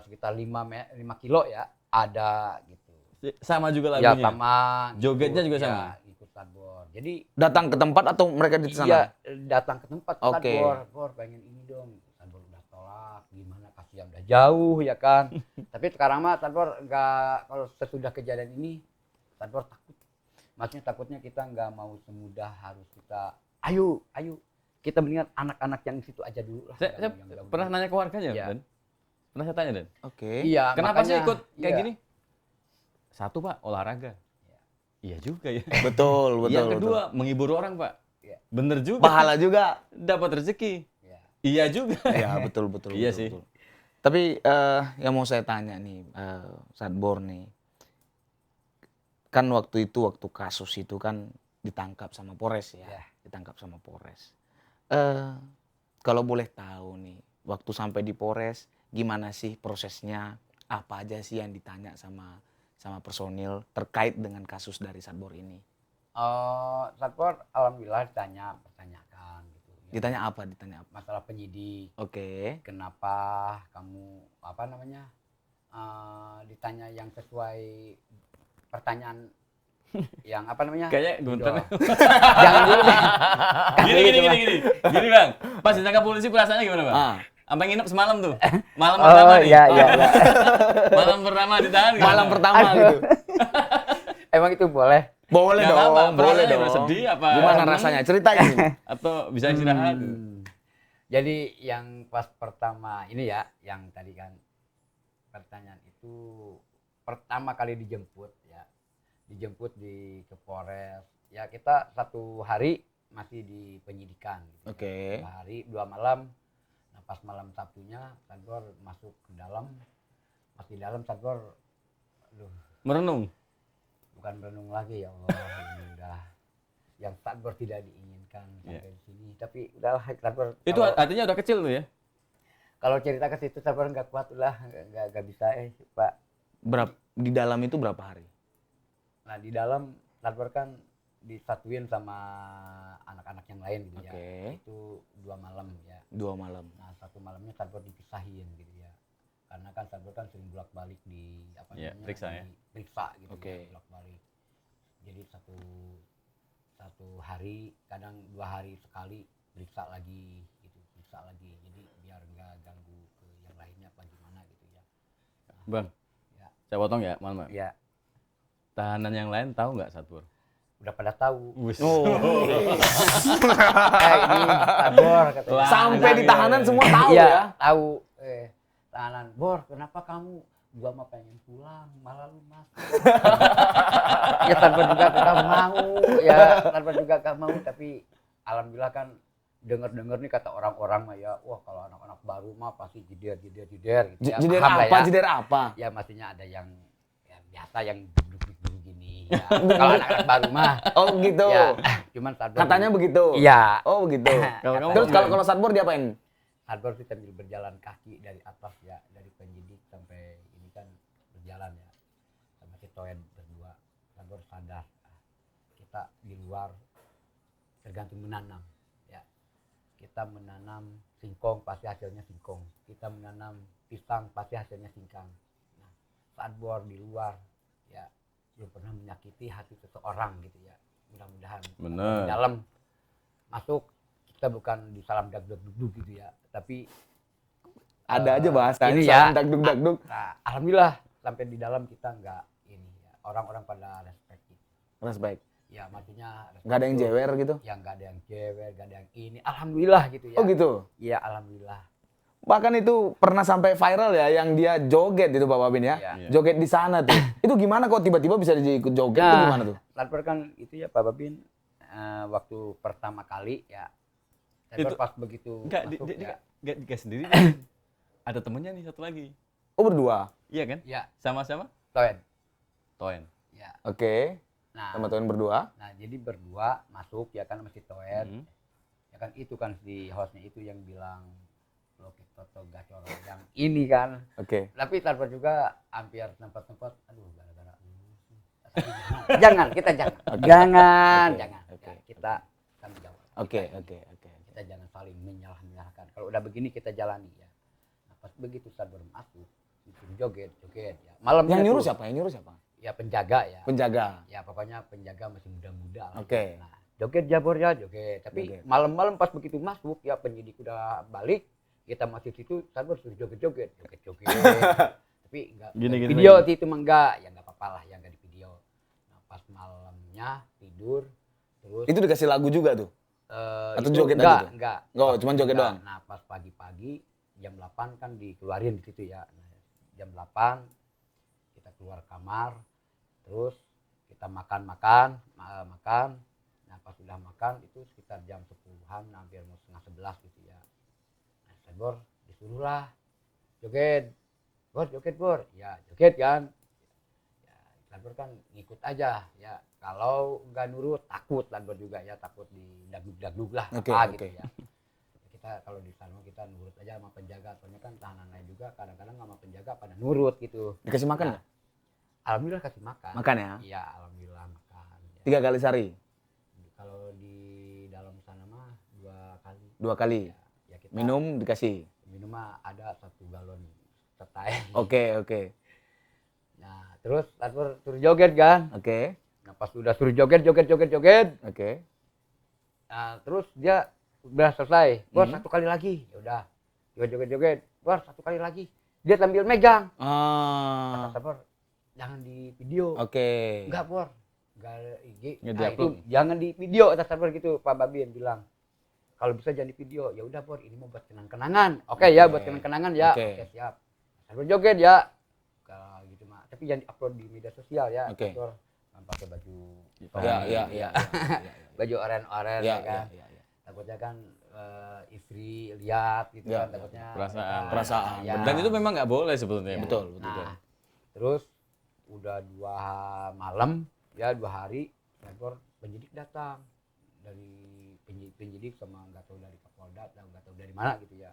sekitar 5 kilo ya, ada gitu. Sama juga lagunya? Ya sama. Jogetnya juga sama? Ya, ikut Sadbor. Jadi datang ke tempat atau mereka di sana? Iya, datang ke tempat Sadbor. Bor, pengen ini dong. Sadbor udah tolak, gimana kasihan udah jauh ya kan. Tapi sekarang mah Sadbor enggak, kalau sesudah kejadian ini Sadbor takut. Maksudnya takutnya kita enggak mau semudah harus kita ayo kita mendingan anak-anak yang di situ aja dulu lah. Saya pernah nanya ke warganya, Dan. Pernah saya tanya, Dan. Iya, kenapa sih ikut kayak iya. gini? Satu Pak, olahraga. iya juga ya. Betul, betul. Yang kedua, menghibur orang, Pak. Iya. Bener juga. pahala juga. Dapat rezeki. Ya. Iya juga. Iya, betul, betul. Iya betul, sih. betul. Tapi yang mau saya tanya nih, Sadbor nih. Kan waktu kasus itu kan ditangkap sama Polres ya. Iya. Ditangkap sama Polres. Kalau boleh tahu nih, waktu sampai di Polres, gimana sih prosesnya? Apa aja sih yang ditanya sama personil terkait dengan kasus dari Sadbor ini? Satpol alhamdulillah pertanyakan gitu. Ya. Ditanya apa? Ditanya apa? Masalah penyidik. Oke. Kenapa kamu apa namanya? Ditanya yang sesuai pertanyaan yang apa namanya? Kayaknya gontor. Jangan dulu deh. Gini, Bang. Pas ditangkap polisi perasaannya gimana, Bang? Sampai nginep semalam tuh. Malam Oh pertama nih. iya iya. Malam pertama ditahan. Gimana? Malam pertama gitu. Emang itu boleh? Boleh Nggak dong, apa-apa, boleh perasaannya dong. sedih apa? Gimana seneng? rasanya? Ceritain. Atau bisa istirahat? Jadi yang pas pertama ini ya, yang tadi kan pertanyaan itu pertama kali dijemput ya, dijemput ke Polres. Ya kita 1 hari masih di penyidikan. Gitu, Oke. ya. 2 hari 2 malam. Nah pas malam Sabtunya Sadbor masuk ke dalam, masih dalam Sadbor, aduh Merenung. bukan merenung lagi ya Allah ini udah yang Sadbor tidak diinginkan sampai di sini. Tapi udahlah Sadbor. Itu artinya udah kecil tuh ya? Kalau cerita ke situ Sadbor nggak kuat lah, nggak bisa Pak. Di dalam itu berapa hari? Nah di dalam Sadbor kan disatuin sama anak-anak yang lain gitu ya. Itu 2 malam ya. 2 malam. Nah 1 malamnya Sadbor dipisahin gitu ya. Karena kan Sadbor kan sering bolak-balik di apa namanya? Periksa ya. Periksa gitu Oke. ya, bolak-balik. Jadi satu hari, kadang 2 hari sekali periksa lagi gitu, periksa lagi. Jadi biar nggak ganggu ke yang lainnya apa gimana gitu ya. Bang. Ya. Saya potong ya, Bang. Ya, Tahanan yang lain tahu nggak Sadbor? udah pada tahu. Wis. Ini Sadbor katanya. Sampai di tahanan semua tahu Iya, ya? tahu. Tahanan, Bor, kenapa kamu? Gua mah pengen pulang, malah lu masuk. Ya Sadbor juga gak mau, ya Sadbor juga gak mau. Tapi alhamdulillah kan dengar-dengar nih kata orang-orang mah ya, wah kalau anak-anak baru mah pasti jeder gitu ya. Jeder Paham lah apa? ya. Jeder apa? Ya maksudnya ada yang ya, biasa yang duduk-duduk gini. Ya. Kalau anak-anak baru mah. Oh gitu. Ya, cuman Sadbor. Katanya begitu. Iya. Oh begitu. Kalau kamu Terus gimana? kalau Sadbor diapain? Sadbor sih sambil berjalan kaki dari atas ya, dari penyidik sampai ini kan berjalan ya, sama si Toen berdua. Sadbor sadar kita di luar tergantung menanam ya. Kita menanam singkong pasti hasilnya singkong. Kita menanam pisang pasti hasilnya singkang. Nah, Sadbor di luar ya belum pernah menyakiti hati seseorang gitu ya. Mudah-mudahan Bener. di dalam masuk kita bukan di salam dagdug gitu ya, tapi Ada aja bahasanya. ini ya. Dagdug. Nah, alhamdulillah sampai di dalam kita nggak ini ya, orang-orang pada respect gitu. Respect. Ya maksudnya respect Nggak ada yang tuh, jewer gitu? ya nggak ada yang jewer, nggak ada yang ini, alhamdulillah gitu ya. Oh gitu. Iya alhamdulillah. Bahkan itu pernah sampai viral ya yang dia joget itu Pak Babin ya. Iya. Joget di sana tuh. Itu gimana kok tiba-tiba bisa ikut joget itu gimana tuh? Sadbor kan itu ya Pak Babin, waktu pertama kali ya. Sadbor Itu- pas begitu Enggak, masuk ya. dia sendiri. Ada temennya nih satu lagi. Oh berdua. Iya kan? Ya, Sama-sama? Toen. Toen. Ya. Oke. Nah, Sama Tuan berdua. nah jadi berdua masuk ya kan masih Toen. Hmm. Ya kan itu kan si hostnya itu yang bilang Loket Toto Gacor yang ini kan. Oke. Tapi Sadbor juga hampir tempat-tempat aduh gara-gara jangan kita jangan jangan Oke, jangan oke, Ya, kita tanggung jawab. Oke. Kita jangan saling menyalah-menyalahkan. Kalau udah begini kita jalani ya. Nah, pas begitu Sadbor masuk disuruh joget ya. Malamnya Yang nyuruh tuh, siapa? Yang nyuruh siapa? ya penjaga ya. Penjaga. Ya pokoknya penjaga masih muda-muda lah. Oke. Nah, joget Jabor ya joget. Tapi Joget. malam-malam pas begitu masuk ya penyidik udah balik, kita masih situ Sadbor suruh joget-joget. Tapi enggak Gini-gini video lagi. itu mah enggak, ya enggak apa-apa lah yang enggak di video. Nah, pas malamnya tidur terus Itu dikasih lagu juga tuh? Atau itu joget enggak, aja tuh? enggak. Oh, cuman joget Enggak. doang? Nah, pas pagi-pagi jam 8 kan dikeluarin di situ ya. Nah, jam 8 kita keluar kamar terus kita makan. Nah pas sudah makan itu sekitar jam 10-an, hampir mau setengah 11 gitu ya. Nah Sadbor disuruhlah joget, Bor, ya joget kan. Ya Sadbor kan ngikut aja ya. Kalau nggak nurut takut Sadbor juga ya, takut didagdug lah gitu ya. Kita kalau di sana kita nurut aja sama penjaga, soalnya kan tahanan lain juga kadang-kadang sama penjaga pada nurut gitu. Dikasih makan nggak? Alhamdulillah kasih makan. Makan ya? Iya, alhamdulillah makan. Ya. Ya. 3 kali sehari? Kalau di dalam sana mah 2 kali. 2 kali? Ya kita Minum dikasih? Minum mah ada 1 galon setai. Oke. Nah, terus Sadbor suruh joget kan. Oke. Nah, pas udah suruh joget. Oke. Nah, terus dia udah selesai. Bor, 1 kali lagi. Ya udah. Joget. Bor, 1 kali lagi. Dia sambil megang. Kata Sadbor, jangan di video. Oke. Enggak, Bor. Enggak IG. Nggak Nah, di-upload. itu jangan di video kata Sadbor gitu. Pak Babin bilang. Kalau bisa jangan di video. Ya udah, Bor, ini mau buat kenang-kenangan. Oke ya, buat kenang-kenangan ya. Oke, siap. Sadbor joget ya. Kalau gitu mah. Tapi jangan di-upload di media sosial ya. Oke. Sadbor pakai baju Ya. baju oren-oren ya kan. Ya. Takutnya kan istri lihat gitu Ya, kan, takutnya perasaan. ya. Dan itu memang nggak boleh sebetulnya. Ya. Betul. Nah, terus udah 2 malam ya, 2 hari Sadbor penyidik datang dari penyidik sama nggak tahu dari Kapolda, nggak tahu dari mana gitu ya.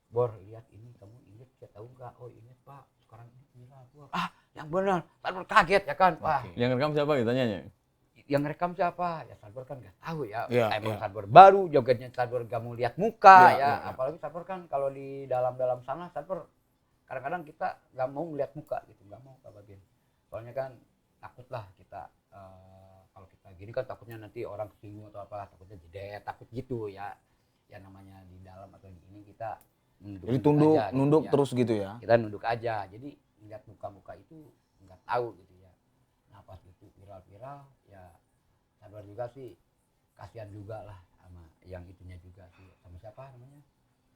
Bor, lihat ini, kamu inget ya, tahu nggak? Oh inget Pak, sekarang ini viral Bor. Yang benar. Sadbor kaget ya kan. Wah, Yang rekam siapa gitu tanyanya? yang rekam siapa? Ya Sadbor kan nggak tahu ya. Iya, Emang iya. Sadbor baru, jogetnya Sadbor gak mau lihat muka Iya, ya. iya. Apalagi Sadbor kan kalau di dalam sana Sadbor kadang-kadang kita nggak mau ngeliat muka gitu, nggak mau Pak Babin. Soalnya kan takut lah kita kalau kita gini kan takutnya nanti orang kesinggung atau apa, takutnya jedet, takut gitu ya. Ya namanya di dalam atau di ini kita Jadi tunduk, aja, gitu nunduk ya. terus gitu ya? Kita nunduk aja, jadi ngeliat muka-muka itu nggak tahu gitu ya. Nah pas itu viral ya Sadbor juga sih kasihan juga lah sama yang itunya juga sih, sama siapa namanya,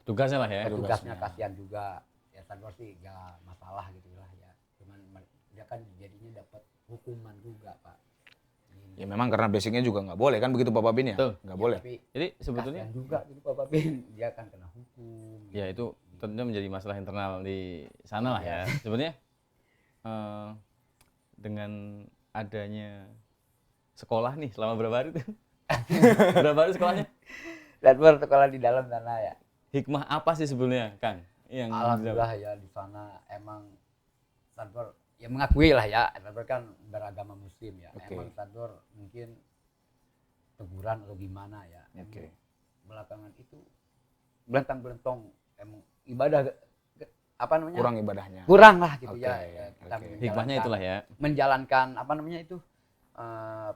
Tugasnya lah ya. tugasnya kasihan juga ya. Sadbor sih nggak masalah gitu lah ya, cuman dia kan jadinya dapat hukuman juga Pak. Ya memang karena basicnya juga nggak boleh kan begitu Pak Babin ya? Betul. Nggak boleh. Tapi Jadi sebetulnya kasihan juga gitu Pak Babin, dia kan kena hukum ya itu tentunya menjadi masalah internal di sana lah ya. Sebenarnya dengan adanya sekolah nih selama berapa hari tuh? Berapa hari sekolahnya? Sadbor sekolah di dalam sana ya. Hikmah apa sih sebenarnya, Kang? Yang Alhamdulillah ya di sana emang Sadbor ya mengakui lah ya, Sadbor kan beragama muslim ya. Oke. Emang Sadbor mungkin teguran atau gimana ya. Oke. Belakangan itu belentang-belentong emang ibadah apa namanya? Kurang ibadahnya. Lah gitu Oke, ya. oke. Kita hikmahnya itulah ya. menjalankan apa namanya itu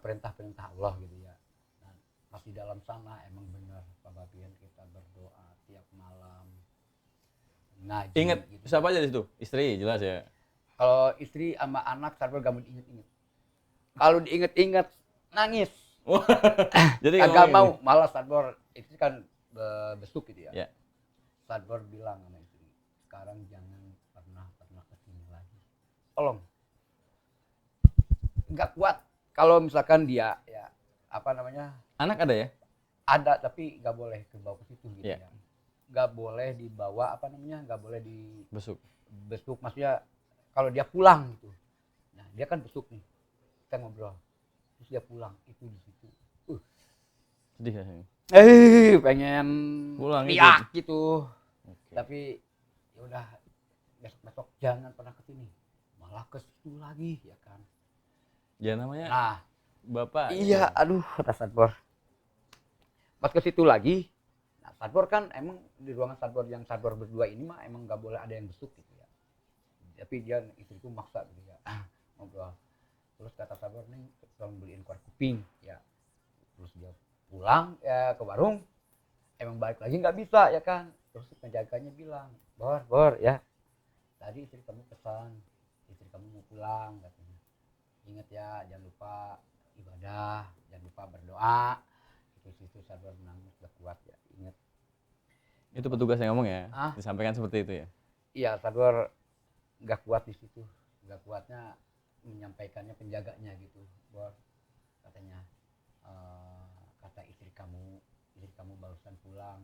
perintah-perintah Allah gitu ya. Nah, masih dalam sana emang benar Pak Babin, kita berdoa tiap malam. Ngaji, Ingat gitu. siapa aja di situ? Istri jelas ya. Kalau istri sama anak Sadbor gak mau diinget-inget. Kalau diinget-inget nangis. Jadi Agak mau, malah Sadbor istri kan besuk gitu ya. Ya. Sadbor bilang sama istri, sekarang jangan pernah kesini lagi. Tolong. Nggak kuat. Kalau misalkan dia ya apa namanya, Anak ada ya? ada tapi nggak boleh dibawa ke situ gitu Iya. ya. Nggak boleh dibawa apa namanya, nggak boleh Besuk. besuk, maksudnya kalau dia pulang gitu. Nah dia kan besuk nih, kita ngobrol, terus dia pulang itu di situ. Sedih ya. Pengen Pulang teriak gitu. Oke. Tapi ya udah, besok jangan pernah ke sini, malah ke situ lagi ya kan. Ya namanya Nah Bapak. iya, aduh kata Sadbor. Pas ke situ lagi, nah Sadbor kan emang di ruangan Sadbor yang Sadbor berdua ini mah emang nggak boleh ada yang besuk gitu ya. Tapi dia istriku maksa gitu ya, ngobrol. Terus kata Sadbor nih, tolong beliin korek kuping ya. Terus dia pulang ya ke warung, emang balik lagi nggak bisa ya kan. Terus penjaganya bilang, Bor ya, tadi istri kamu pesan, istri kamu mau pulang katanya. Ingat ya, jangan lupa ibadah, jangan lupa berdoa. Itu Sadbor menangis gak kuat ya, ingat. Itu petugas yang ngomong ya. Ah. Disampaikan seperti itu ya. Iya, Sadbor gak kuat di situ. Gak kuatnya menyampaikannya penjaganya gitu, Bor, katanya kata istri kamu barusan pulang,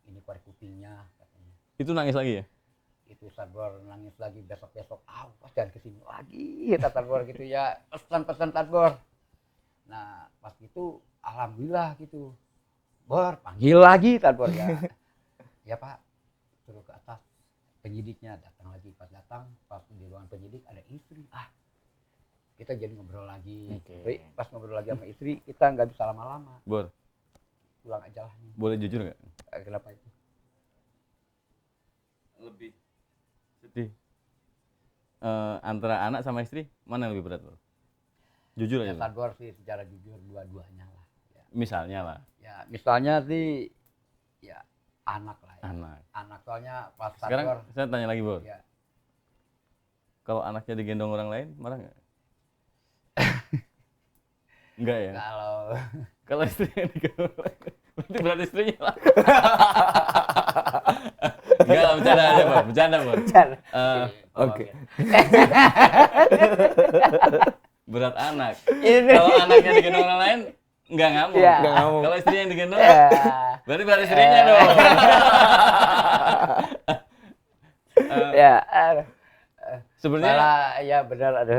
ini korek kupingnya katanya. Itu nangis lagi ya? Itu Sadbor nangis lagi, besok awas jangan kesini lagi kata Sadbor gitu ya, pesan Sadbor. Nah pas itu alhamdulillah gitu, Bor panggil lagi Sadbor ya. Ya Pak, suruh ke atas, penyidiknya datang lagi. Pas datang, pas di ruangan penyidik ada istri, kita jadi ngobrol lagi. Oke. Pas ngobrol lagi sama istri, kita nggak bisa lama-lama, Bor, pulang aja lah nih. boleh jujur nggak? Kenapa itu? Lebih sedih. Antara anak sama istri, mana yang lebih berat, Bor? Jujur aja, Ya, Bor. Sadbor sih secara jujur dua-duanya lah ya. Misalnya lah, Ya misalnya sih ya anak lah ya. anak. Soalnya pas Sekarang Sadbor saya tanya lagi, Bor. ya, Kalau anaknya digendong orang lain, marah nggak? Enggak ya? Kalau istrinya digendong orang lain, berarti berat istrinya lah. Enggak, bercanda aja, Bor. Bercanda, Bor. Oke. Berat anak. Ini. Kalau anaknya digendong orang lain, enggak ngamuk. Iya. Nggak ngamuk. Kalau istrinya yang digendong, Ya. berarti berat istrinya dong. Ya. Sebenarnya Malah ya benar ada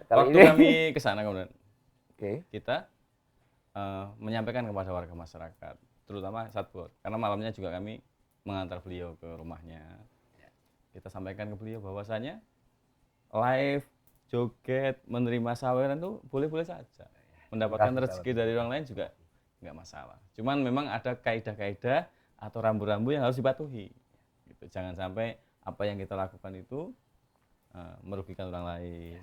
kali waktu ini. kami ke sana kemudian Oke. kita menyampaikan kepada warga masyarakat, terutama Satbor, karena malamnya juga kami mengantar beliau ke rumahnya. Kita sampaikan ke beliau bahwasanya live, joget, menerima saweran itu boleh-boleh saja. Mendapatkan rezeki dari orang lain juga nggak masalah. Cuman memang ada kaidah-kaidah atau rambu-rambu yang harus dipatuhi. Gitu. Jangan sampai apa yang kita lakukan itu merugikan orang lain,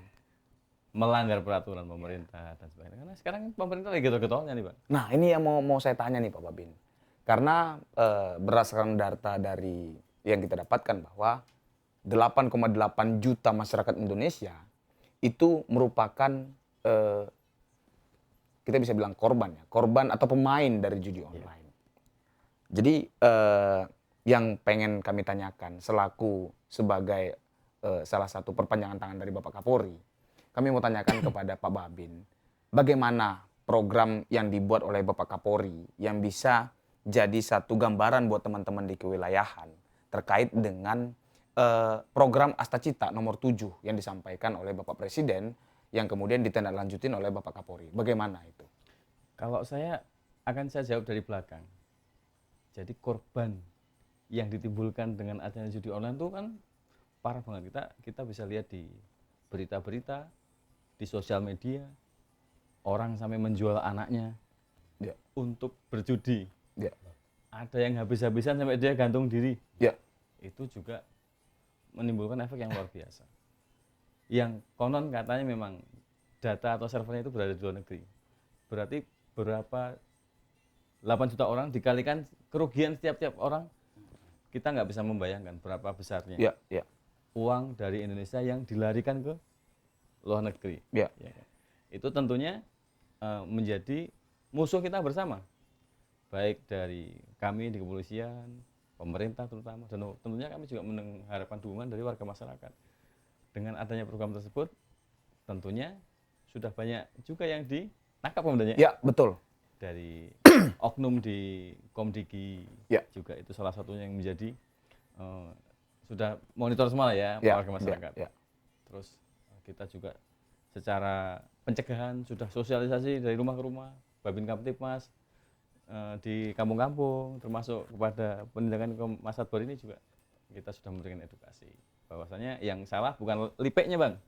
melanggar peraturan pemerintah dan sebagainya. Karena sekarang pemerintah lagi getol-getolnya nih, Pak. Nah, ini yang mau saya tanya nih Pak Babin. Karena berdasarkan data dari yang kita dapatkan bahwa 8,8 juta masyarakat Indonesia itu merupakan kita bisa bilang korban atau pemain dari judi online. Jadi yang pengen kami tanyakan selaku sebagai salah satu perpanjangan tangan dari Bapak Kapolri, kami mau tanyakan kepada Pak Babin, bagaimana program yang dibuat oleh Bapak Kapolri yang bisa jadi satu gambaran buat teman-teman di kewilayahan terkait dengan program Astacita nomor 7 yang disampaikan oleh Bapak Presiden yang kemudian ditindaklanjutin oleh Bapak Kapolri. Bagaimana itu? Kalau saya jawab dari belakang. Jadi korban yang ditimbulkan dengan adanya judi online itu kan parah banget. Kita bisa lihat di berita-berita, di sosial media, orang sampai menjual anaknya untuk berjudi. Ada yang habis-habisan sampai dia gantung diri. Itu juga menimbulkan efek yang luar biasa. Yang konon katanya memang data atau servernya itu berada di luar negeri. Berarti berapa 8 juta orang dikalikan kerugian setiap orang, kita nggak bisa membayangkan berapa besarnya uang dari Indonesia yang dilarikan ke luar negeri. Ya kan? Itu tentunya menjadi musuh kita bersama, baik dari kami di kepolisian, pemerintah terutama, dan tentunya kami juga mengharapkan dukungan dari warga masyarakat. Dengan adanya program tersebut, tentunya sudah banyak juga yang ditangkap kemudian. Ya, betul. Dari oknum di Komdigi juga itu salah satunya yang menjadi sudah monitor semua ya warga masyarakat. Terus kita juga secara pencegahan sudah sosialisasi dari rumah ke rumah, Babin Kamtipmas di kampung-kampung, termasuk kepada penindakan ke Mas Satbor ini juga kita sudah memberikan edukasi bahwasanya yang salah bukan lipeknya Bang,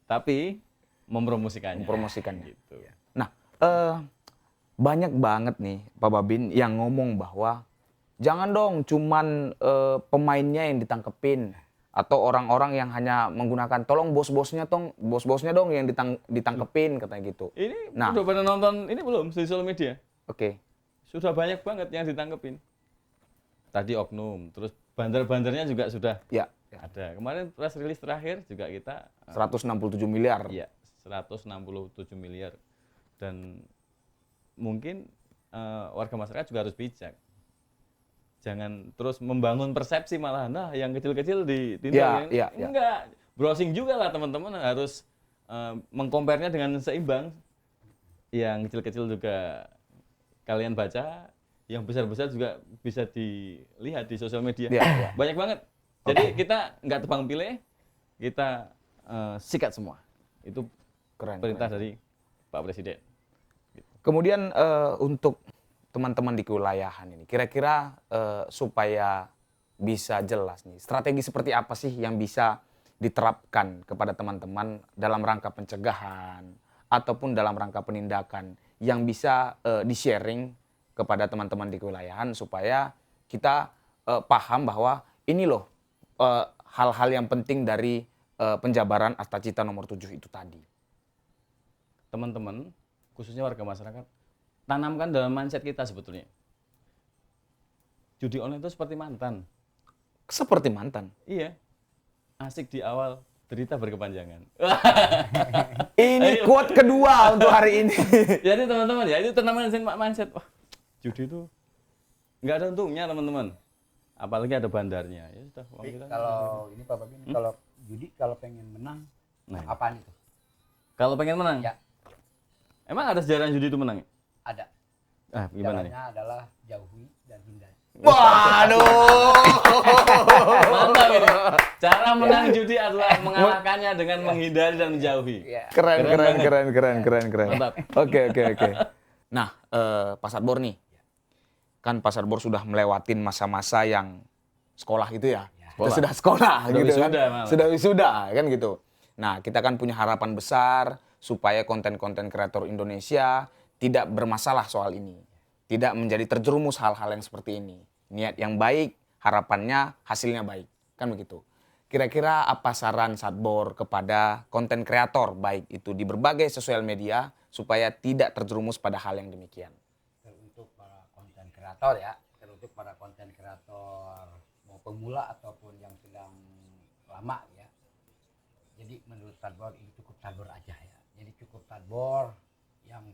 tapi mempromosikannya. Gitu. Nah, banyak banget nih Pak Babin yang ngomong bahwa jangan dong cuman pemainnya yang ditangkepin atau orang-orang yang hanya menggunakan, tolong bos-bosnya dong yang ditangkepin katanya gitu. Ini udah pada nonton ini belum di sosial media? Oke. Sudah banyak banget yang ditangkepin. Tadi oknum, terus bandar-bandarnya juga sudah ada. Kemarin press release terakhir juga kita 167 miliar. Iya, 167 miliar. Dan mungkin warga masyarakat juga harus bijak. Jangan terus membangun persepsi malah, nah yang kecil-kecil ditindak. Enggak, browsing juga lah teman-teman, harus mengkomparnya dengan seimbang. Yang kecil-kecil juga kalian baca, yang besar-besar juga bisa dilihat di sosial media. Iya. Banyak banget. Jadi kita nggak tebang pilih, kita sikat semua. Itu Keren. perintah dari Pak Presiden. Kemudian untuk teman-teman di kewilayahan ini, kira-kira supaya bisa jelas nih, strategi seperti apa sih yang bisa diterapkan kepada teman-teman dalam rangka pencegahan ataupun dalam rangka penindakan yang bisa di-sharing kepada teman-teman di kewilayahan supaya kita paham bahwa ini loh hal-hal yang penting dari penjabaran Akta Cita nomor 7 itu tadi. Teman-teman, khususnya warga masyarakat, tanamkan dalam mindset kita sebetulnya. Judi online itu seperti mantan. Seperti mantan. Iya. Asik di awal, derita berkepanjangan. Ini quote kedua untuk hari ini. Jadi teman-teman ya, itu tanamkan mindset. Wah, judi itu nggak ada untungnya teman-teman. Apalagi ada bandarnya. Ya sudah, uang kita. Kalau ini Pak Babin, kalau judi kalau pengen menang, Nah, apaan itu? kalau pengen menang, Ya, emang ada sejarah judi itu menang? ada. Ah, gimana nih? Caranya adalah jauhi dan hindari. Waduh. Mantap ini. Cara menang judi adalah mengalahkannya dengan menghindari dan menjauhi. Iya. Keren. Mantap. Oke. Nah, Pak Satbor nih, kan Pak Satbor sudah melewatin masa-masa yang sekolah gitu ya. Sekolah. Sudah sekolah Sudah gitu kan. wisuda malah. Sudah wisuda kan gitu. Nah, kita kan punya harapan besar supaya konten-konten kreator Indonesia tidak bermasalah soal ini. Tidak menjadi terjerumus hal-hal yang seperti ini. Niat yang baik, harapannya hasilnya baik. Kan begitu. Kira-kira apa saran Satbor kepada konten kreator baik itu di berbagai sosial media supaya tidak terjerumus pada hal yang demikian? Teruntuk para konten kreator ya, teruntuk para konten kreator mau pemula ataupun yang sedang lama ya. Jadi menurut Satbor ini cukup Satbor aja ya. Jadi cukup Satbor yang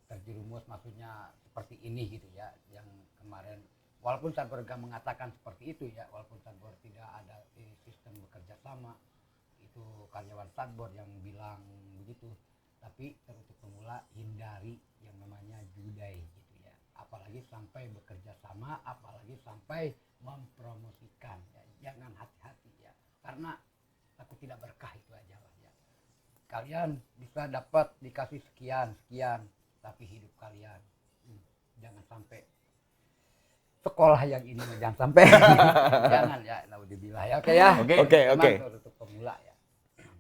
terjerumus maksudnya seperti ini gitu ya. Yang kemarin walaupun Satbor gak mengatakan seperti itu ya, walaupun Satbor tidak ada sistem bekerja sama, itu karyawan Satbor yang bilang begitu. Tapi teruntuk pemula hindari yang namanya judai gitu ya. Apalagi sampai bekerja sama, apalagi sampai mempromosikan ya. Jangan hati-hati ya. Karena takut tidak berkah itu aja lah ya. Kalian bisa dapat dikasih sekian, tapi hidup kalian jangan sampai sekolah yang ini jangan sampai jangan ya, naudzubillah ya. Oke ya. Oke. Untuk pemula ya.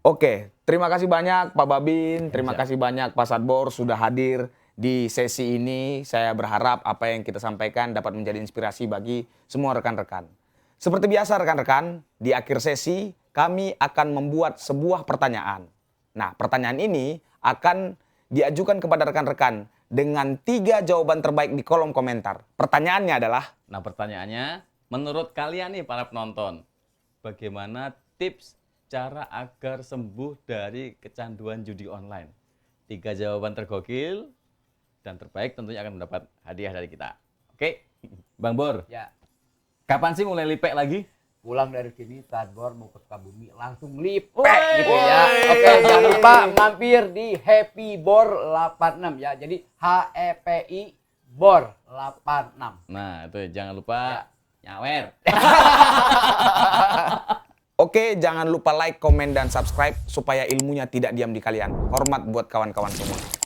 Oke, terima kasih banyak Pak Babin, terima kasih banyak Pak Satbor sudah hadir di sesi ini. Saya berharap apa yang kita sampaikan dapat menjadi inspirasi bagi semua rekan-rekan. Seperti biasa rekan-rekan, di akhir sesi kami akan membuat sebuah pertanyaan. Nah, pertanyaan ini akan diajukan kepada rekan-rekan dengan 3 jawaban terbaik di kolom komentar. Pertanyaannya adalah, Nah, pertanyaannya, menurut kalian nih para penonton, bagaimana tips cara agar sembuh dari kecanduan judi online? 3 jawaban tergokil dan terbaik tentunya akan mendapat hadiah dari kita. Oke, Bang Bor, Ya. kapan sih mulai lipek lagi? Pulang dari sini Satbor mau ke Sukabumi langsung lipek gitu ya. Oke, jangan lupa mampir di Happy Bor 86 ya. Jadi HEPI Bor 86. Nah, itu jangan lupa nyawer. oke, jangan lupa like, komen, dan subscribe supaya ilmunya tidak diam di kalian. Hormat buat kawan-kawan semua.